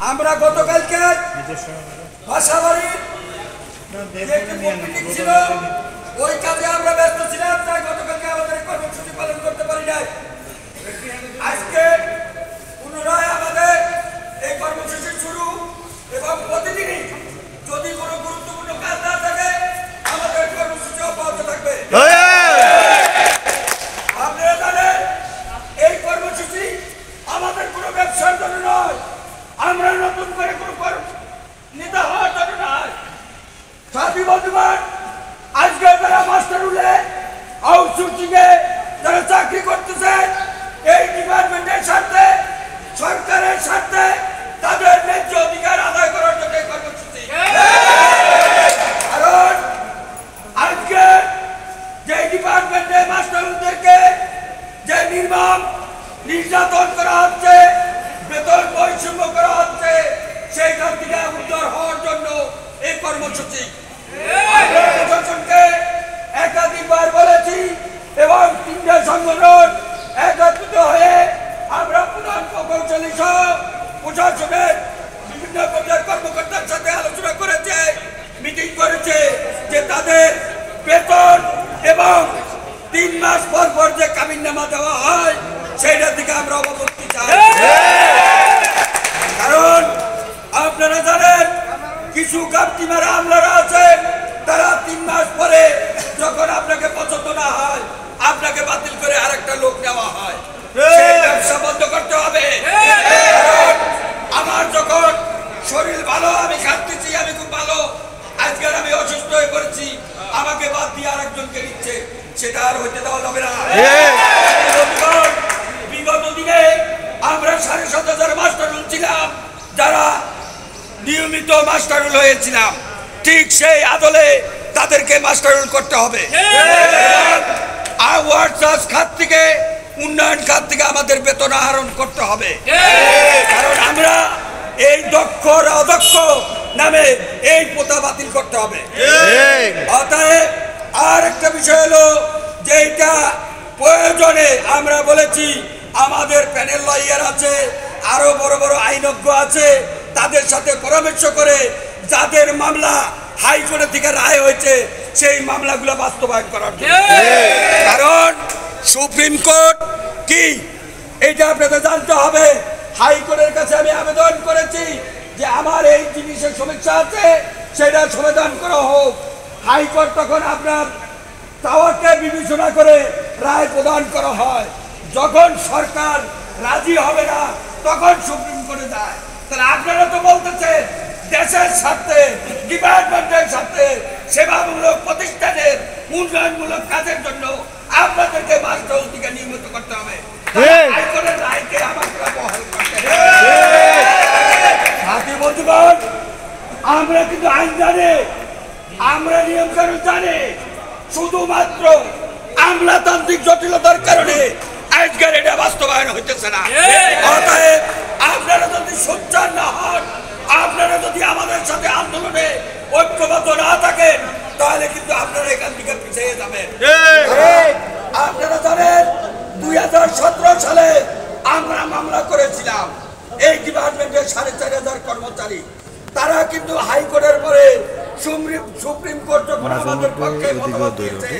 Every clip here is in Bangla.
আমরা গতকালকে ভাষাবাড়ির ছিল ওই কাজে আমরা ব্যস্ত ছিলাম, তাই গতকালকে আমাদের কর্মসূচি পালন করতে পারি নাই। আজকে পুনরায় আমাদের এই কর্মসূচি শুরু এবং প্রতিদিনই যদি কোনো গুরুত্বপূর্ণ কাজ না থাকে আমাদের কর্মসূচি অব্যাহত থাকবে। আপনারা জানেন এই কর্মসূচি আমাদের কোনো ব্যবসার জন্য নয়, আমরা নতুন করে কোনো নেতা হওয়ার জন্য নয়। সাথী বন্ধুগণ, আজকে যারা মাস্টারুলে আউটসোর্সিং এ যারা চাকরি করতেছে এই ডিপার্টমেন্টের স্বার্থে, সরকারের স্বার্থে তাদের ন্যায্য অধিকার আদায় করার জন্য এই কর্মসূচি। কারণ আজকে যে ডিপার্টমেন্টে মাস্টারুলদেরকে যে নির্মম নির্যাতন করা হচ্ছে, বেতন বৈষম্য করা হচ্ছে, সেইখান থেকে উদ্ধার হওয়ার জন্য এই কর্মসূচি। প্রশাসনকে একাধিকবার বলেছি এবং তিনটা সংগঠন একত্রিত হয়ে আমরা প্রধান প্রকৌশলী সহ প্রশাসনের বিভিন্ন পর্যায়ের কর্মকর্তার সাথে আলোচনা করেছে, মিটিং করেছে যে তাদের বেতন এবং 3 মাস পর পর যে কাবিননামা দেওয়া হয় সেইটা থেকে আমরা অবগতি চাই। কারণ আপনারা জানেন কিছু গাপটিমারা আমলারা আছে, তারা 3 মাস পরে যখন আপনাকে পছন্দ না হয় আপনাকে বাতিল করে আরেকটা লোক নেওয়া হয়। সেই ব্যবসা বন্ধ করতে হবে। আমার যখন শরীর ভালো, আমি খাচ্ছি, আমি খুব ভালো, আজকাল আমি অসুস্থ হয়ে পড়েছি, আমাকে বাদ দিয়ে আরেকজনকে নিচ্ছে, সেটা আর হইতে দেওয়া যাবে না। বিগত দিনে আমরা 7,500 মাস্টারুল ছিলাম, যারা নিয়মিত মাস্টারুল হয়েছিলাম, ঠিক সেই আদলে তাদেরকে মাস্টারুল করতে হবে। খাত থেকে, উন্নয়ন খাত থেকে আমাদের বেতন আহরণ করতে হবে। কারণ আমরা এই দক্ষ অদক্ষ নামে এই প্রথা বাতিল করতে হবে। অতএব আর একটা বিষয় হলো যে এটা প্রয়োজনে আমরা বলেছি আমাদের প্যানেল লয়ার আছে, আরো বড় বড় আইনজ্ঞ আছে, তাদের সাথে পরামর্শ করে যাদের মামলা হাইকোর্ট থেকে রায় হয়েছে সেই মামলাগুলো বাস্তবায়ন করার জন্য। কারণ সুপ্রিম কোর্ট কি এটা আপনাদের জানতে হবে। হাইকোর্টের কাছে আমি আবেদন করেছি যে আমার এই জিনিসের সমস্যা আছে, সেটা সমাধান করা হোক। হাইকোর্ট তখন আপনার চাওয়াকে বিবেচনা করে রায় প্রদান করা হয়। যখন সরকার রাজি হবে না তখন সুপ্রিম কোর্টে যায়। তাহলে আপনারা তো বলতেছেন দেশের স্বার্থে, ডিপার্টমেন্টের স্বার্থে, সেবামূলক প্রতিষ্ঠানের উন্নয়নমূলক কাজের জন্য আপনাদেরকে মাস্টারুল থেকে নিয়মিত করতে হবে। হাইকোর্টের রায়কে আমাকে বহাল করতে হবে। সাথী বন্ধুগণ, আমরা কিন্তু আইন জানি, আমরা নিয়ম কানুন জানি, শুধুমাত্র আমলাতান্ত্রিক জটিলতার কারণে আজকের এটা বাস্তবায়ন হইতেছে না। অতএব আপনারা যদি সোচ্চার না হন, আপনারা যদি আমাদের সাথে আন্দোলনে ঐক্যবদ্ধ না থাকেন, তাহলে কিন্তু আপনারা এখান থেকে পিছিয়ে যাবেন। আপনারা জানেন 2017 সালে আমরা মামলা করেছিলাম এই ডিপার্টমেন্টের 4,500 কর্মচারী, তারা কিন্তু হাইকোর্টের পরে সুপ্রিম কোর্ট যখন আমাদের পক্ষে মতামত দিয়েছে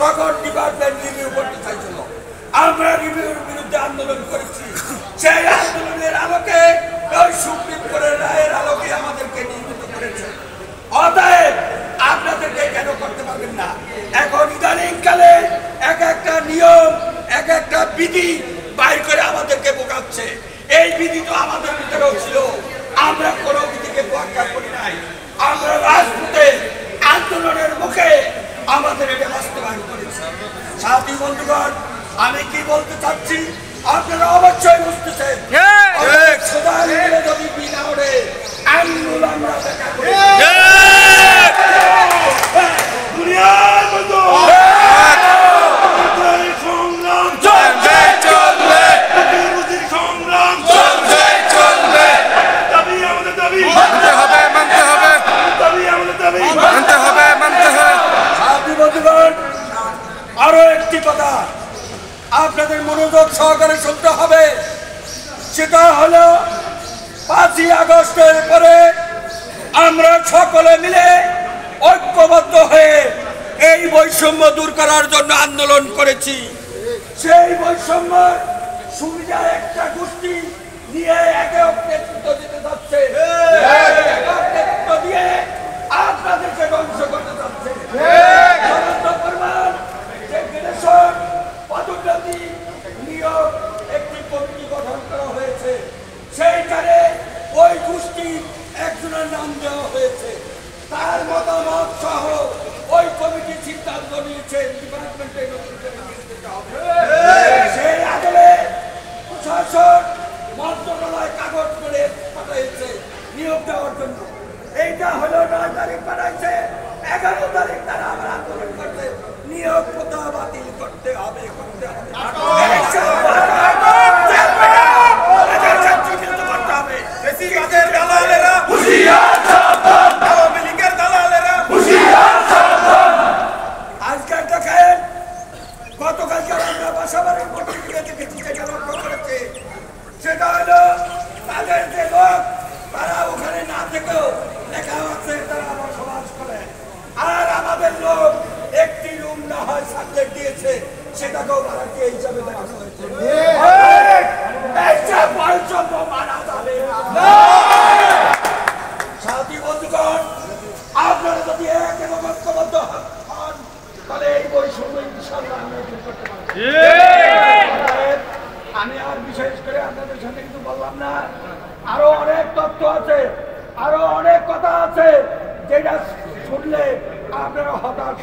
তখন ডিপার্টমেন্ট রিভিউ করতে চাইছিল। আমরা রিভিউর বিরুদ্ধে আন্দোলন করেছি। সেই আন্দোলনের আলোকে সুপ্রিম কোর্টের রায়ের আলোকে আমাদেরকে নিয়মিত করেছে। অতএব আপনাদেরকে কেন করতে পারবেন না? এখন ইদানিং কালে এক একটা নিয়ম, এক একটা বিধি বাইর করে আমাদেরকে বোকাচ্ছে। এই বিধি তো আমাদের ভিতরেও ছিল, আমরা কোনো বিধিকে তোয়াক্কা করি নাই। আমরা রাজপথে আন্দোলনের মুখে আমাদের এটা বাস্তবায়ন করেছি। সাথী বন্ধুগণ, আমি কি বলতে চাচ্ছি আপনারা অবশ্যই বুঝতেছেন। যদি বিনা ওড়ে আন্দোলন আমরা দেখা করি। আরো একটি কথা আপনাদের মনোযোগ সহকারে শুনতে হবে, সেটা হলো আগস্টের পরে আমরা সকলে মিলে ঐক্যবদ্ধ হয়ে এই বৈষম্য দূর করার জন্য আন্দোলন করেছি। সেই বৈষম্য সুবিধা একটা গোষ্ঠী নিয়ে একে নেতৃত্ব দিতে যাচ্ছে, নেতৃত্ব দিয়ে আপনাদেরকে ধ্বংস করতে যাচ্ছে। পদোন্নতি নিয়োগ একটি কমিটি গঠন করা হয়েছে, সেইখানে ওই গোষ্ঠীর একজনের নাম দেওয়া হয়েছে। তার মতামত সহ ওই কমিটি সিদ্ধান্ত নিয়েছে ডিপার্টমেন্টে সেই আদলে প্রশাসন মন্ত্রণালয় কাগজ করে পাঠাইছে নিয়োগ দেওয়ার জন্য। এইটা হলো 9 তারিখ পাঠাইছে, 11 তারিখ তারা আবার আন্দোলন করছে নিয়োগ কোথাও বাতিল করতে হবে, করতে হবে। আজকাল দেখেন গতকালকে আমরা বাসাবাড়ির পত্রিকা দেখেছি, যেটা লক্ষ্য করেছে সেটা হলো তাদের যে লোক তারা ওখানে না থেকেও লেখা আছে তারা বসবাস করে, আর আমাদের লোক একটি রুম না হয় সাবজেক্ট দিয়েছে সেটাকেও ভাড়াটিয়া হিসাবে দেখানো হয়েছে। সাথী বন্ধুগণ, আপনারা যদি এক এবং ঐক্যবদ্ধ হন তাহলে এই বৈষম্য ইনশাআল্লাহ আমরা দূর করতে পারব। আমি আর বিশেষ করে আপনাদের সাথে কিছু বললাম না, আরো অনেক তথ্য আছে, আরো অনেক কথা আছে যেটা শুনলে আপনারা হতাশ